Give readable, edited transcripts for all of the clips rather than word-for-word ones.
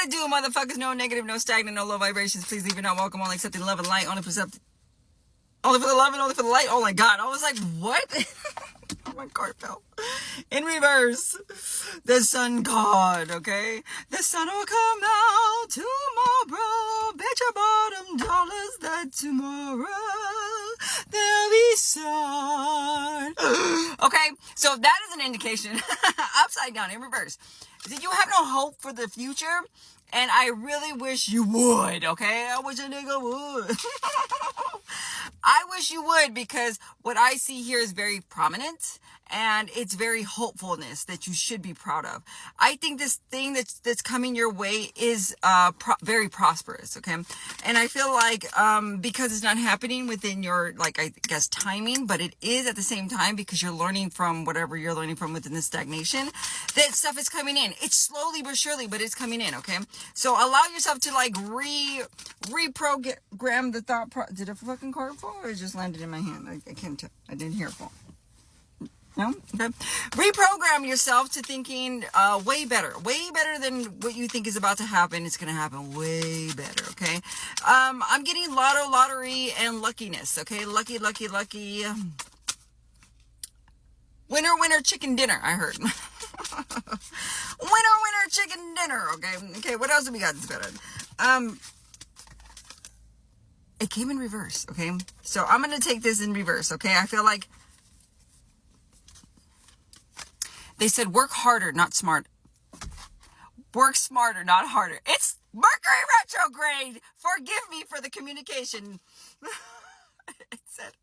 it do, motherfuckers? No negative, no stagnant, no low vibrations. Please leave. You're not welcome. Only accepting love and light. Only for the love and only for the light. Oh my God. I was like, what? My card fell. In reverse. The sun god, okay? The sun will come out tomorrow. Bet your bottom dollars that tomorrow there'll be sun. Okay, so that is an indication. Upside down, in reverse. That you have no hope for the future. And I really wish you would, okay? I wish a nigga would. I wish you would, because what I see here is very prominent, and it's very hopefulness that you should be proud of. I think this thing that's coming your way is very prosperous, okay? And I feel like because it's not happening within your, like, I guess, timing, but it is at the same time, because you're learning from whatever you're learning from within the stagnation, that stuff is coming in. It's slowly but surely, but it's coming in, okay? So allow yourself to, like, reprogram the thought did a fucking card fall, or it just landed in my hand? I can't tell. I didn't hear it fall. No? Okay. Reprogram yourself to thinking way better than what you think is about to happen. It's going to happen way better, okay? I'm getting lottery, and luckiness, okay? Lucky. Winner, chicken dinner, I heard. Winner, chicken dinner, okay? Okay, what else have we got that's better? It came in reverse, okay? So I'm going to take this in reverse, okay? I feel like they said work harder, not smart. Work smarter, not harder. It's Mercury retrograde. Forgive me for the communication. It said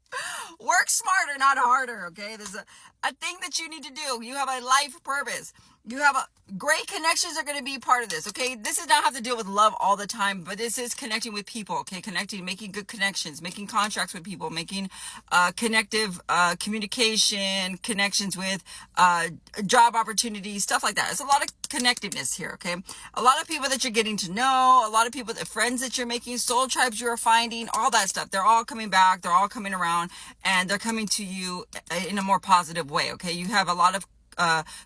work smarter, not harder, okay? There's a thing that you need to do. You have a life purpose. You have great connections are going to be part of this, okay? This does not have to deal with love all the time, but this is connecting with people, okay? Making good connections, making contracts with people, making connective communication, connections with job opportunities, stuff like that. It's a lot of connectiveness here, okay? A lot of people that you're getting to know, a lot of people, the friends that you're making, soul tribes you're finding, all that stuff. They're all coming back, they're all coming around, and they're coming to you in a more positive way, okay? You have a lot of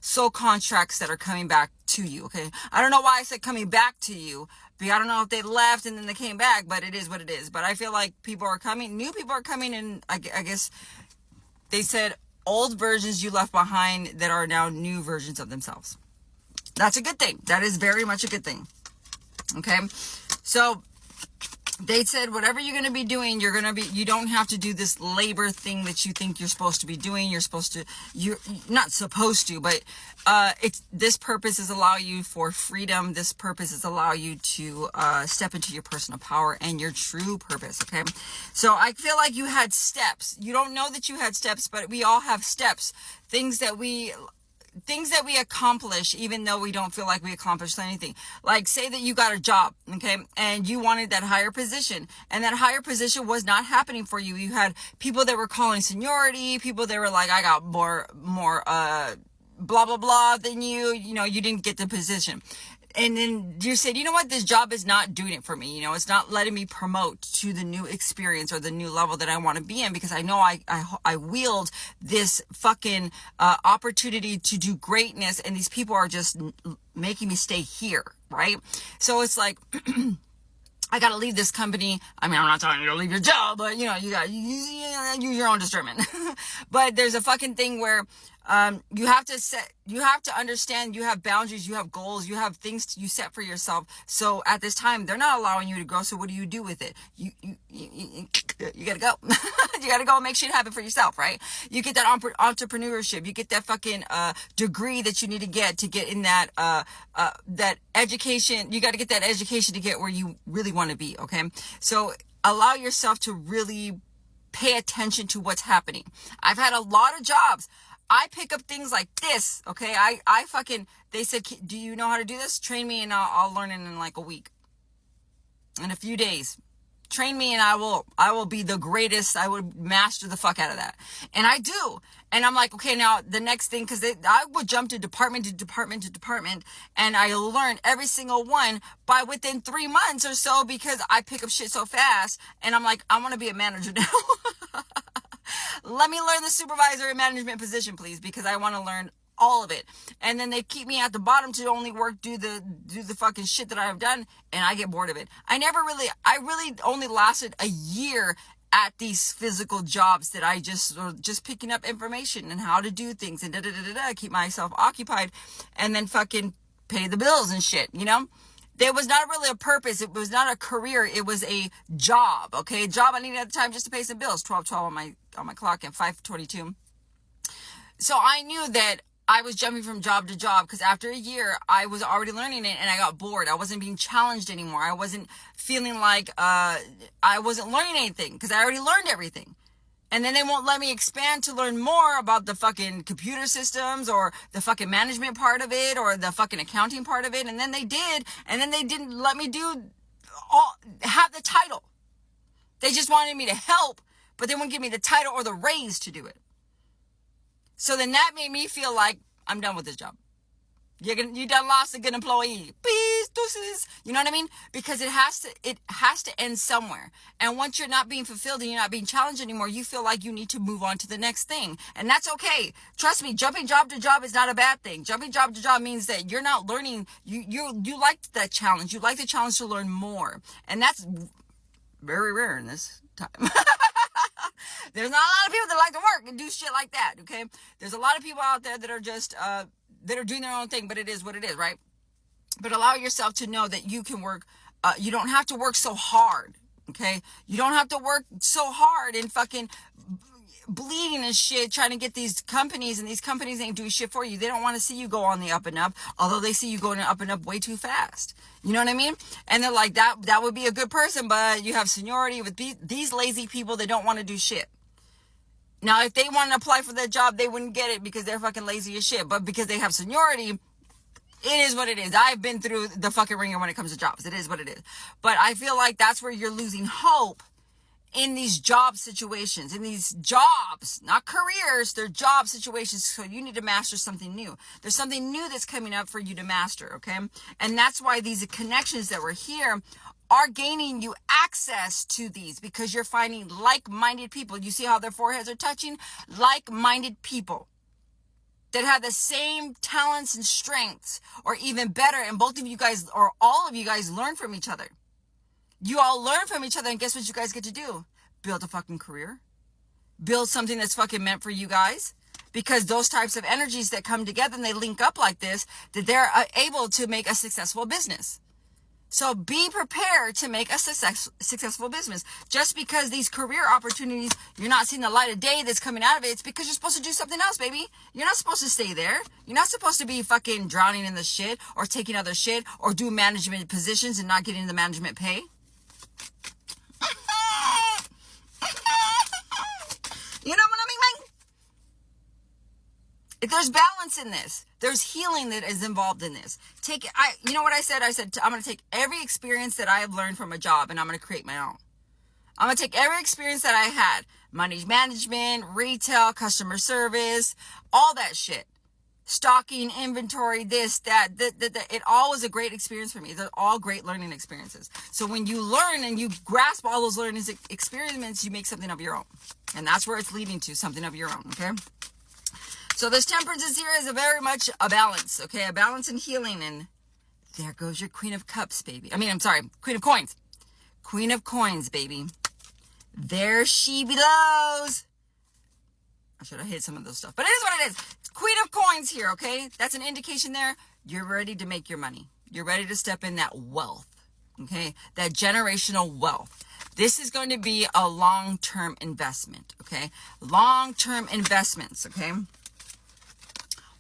soul contracts that are coming back to you, okay? I don't know why I said coming back to you, but I don't know if they left and then they came back, but it is what it is. But I feel like people are coming, new people are coming, and I guess they said old versions you left behind that are now new versions of themselves. That's a good thing. That is very much a good thing, okay? So they said whatever you're going to be doing, you don't have to do this labor thing that you think you're supposed to be doing. You're not supposed to, but this purpose is allow you for freedom. This purpose is allow you to step into your personal power and your true purpose, okay? So I feel like you had steps. You don't know that you had steps, but we all have steps. Things that we accomplish, even though we don't feel like we accomplished anything. Like, say that you got a job, okay, and you wanted that higher position, and that higher position was not happening for you. You had people that were calling seniority, people that were like, I got more blah blah blah than you. You didn't get the position. And then you said, you know what, this job is not doing it for me. It's not letting me promote to the new experience or the new level that I want to be in, because I know I wield this fucking opportunity to do greatness, and these people are just making me stay here, right? So it's like, I got to leave this company. I mean, I'm not telling you to leave your job, but you got to use your own discernment. But there's a fucking thing where you have to understand you have boundaries, you have goals, you have things you set for yourself. So at this time, they're not allowing you to grow. So what do you do with it? You gotta go. You gotta go and make shit happen for yourself, right? You get that entrepreneurship. You get that fucking degree that you need to get in that that education. You got to get that education to get where you really want to be. Okay, so allow yourself to really pay attention to what's happening. I've had a lot of jobs. I pick up things like this, okay? They said, do you know how to do this? Train me and I'll learn it in like a week. In a few days. Train me and I will be the greatest. I would master the fuck out of that. And I do. And I'm like, okay, now the next thing, because I would jump to department, and I learned every single one by within 3 months or so, because I pick up shit so fast. And I'm like, I want to be a manager now. Let me learn the supervisor and management position, please, because I want to learn all of it. And then they keep me at the bottom to only do the fucking shit that I have done, and I get bored of it. I really only lasted a year at these physical jobs that I just picking up information and how to do things and keep myself occupied, and then fucking pay the bills and shit, you know? There was not really a purpose. It was not a career. It was a job, okay? A job I needed at the time just to pay some bills. 12:12 on my clock and 5:22. So I knew that I was jumping from job to job because after a year, I was already learning it and I got bored. I wasn't being challenged anymore. I wasn't feeling like I wasn't learning anything because I already learned everything. And then they won't let me expand to learn more about the fucking computer systems or the fucking management part of it or the fucking accounting part of it. And then they did. And then they didn't let me have the title. They just wanted me to help, but they wouldn't give me the title or the raise to do it. So then that made me feel like I'm done with this job. You done lost a good employee. Peace, deuces. You know what I mean? Because it has to end somewhere. And once you're not being fulfilled and you're not being challenged anymore, you feel like you need to move on to the next thing. And that's okay. Trust me, jumping job to job is not a bad thing. Jumping job to job means that you're not learning. You like that challenge. You like the challenge to learn more. And that's very rare in this time. There's not a lot of people that like to work and do shit like that, okay? There's a lot of people out there that are just, that are doing their own thing, but it is what it is, right? But allow yourself to know that you can work, you don't have to work so hard, okay? You don't have to work so hard and fucking bleeding and shit trying to get these companies, and these companies ain't doing shit for you. They don't want to see you go on the up and up, although they see you going up and up way too fast. You know what I mean? And they're like, that would be a good person, but you have seniority with these lazy people that don't want to do shit. Now, if they want to apply for that job, they wouldn't get it because they're fucking lazy as shit. But because they have seniority, it is what it is. I've been through the fucking ringer when it comes to jobs. It is what it is. But I feel like that's where you're losing hope in these job situations, in these jobs, not careers, they're job situations. So you need to master something new. There's something new that's coming up for you to master, okay? And that's why these connections that were here are gaining you access to these, because you're finding like-minded people. You see how their foreheads are touching? Like-minded people that have the same talents and strengths, or even better. And both of you guys, or all of you guys, learn from each other. You all learn from each other, and guess what you guys get to do? Build a fucking career. Build something that's fucking meant for you guys. Because those types of energies that come together and they link up like this, that they're able to make a successful business. So be prepared to make a successful business. Just because these career opportunities, you're not seeing the light of day that's coming out of it, it's because you're supposed to do something else, baby. You're not supposed to stay there. You're not supposed to be fucking drowning in the shit or taking other shit or do management positions and not getting the management pay. You know what I mean, man? If there's balance in this, there's healing that is involved in this. You know what I said? I said, I'm going to take every experience that I have learned from a job and I'm going to create my own. I'm going to take every experience that I had, money management, retail, customer service, all that shit. Stocking, inventory, this, that. It all was a great experience for me. They're all great learning experiences. So when you learn and you grasp all those learning experiences, you make something of your own. And that's where it's leading to, something of your own, okay? So this temperance here is very much a balance, okay? A balance and healing. And there goes your Queen of Cups, baby. Queen of Coins. Queen of Coins, baby. There she belows. I should have hit some of those stuff. But it is what it is. Queen of Coins here, okay? That's an indication there. You're ready to make your money. You're ready to step in that wealth, okay? That generational wealth. This is going to be a long-term investment, okay? Long-term investments, okay?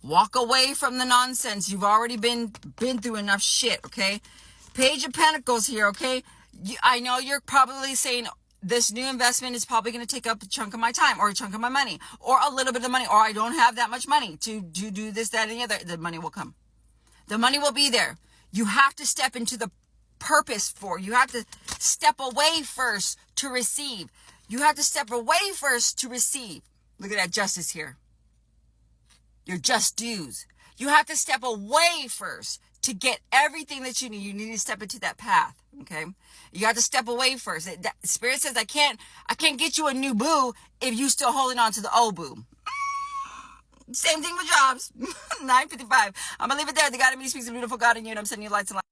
Walk away from the nonsense. You've already been through enough shit, okay? Page of Pentacles here, okay? I know you're probably saying, this new investment is probably going to take up a chunk of my time or a chunk of my money or a little bit of money, or I don't have that much money to do this, that, and the other. The money will come. The money will be there. You have to step into the purpose for. You have to step away first to receive. You have to step away first to receive. Look at that justice here. Your just dues. You have to step away first to get everything that you need. You need to step into that path. Okay. You have to step away first. Spirit says, I can't get you a new boo if you still holding on to the old boo. Same thing with jobs. 9:55. I'm gonna leave it there. The God in me speaks the beautiful God in you, and I'm sending you lights and light.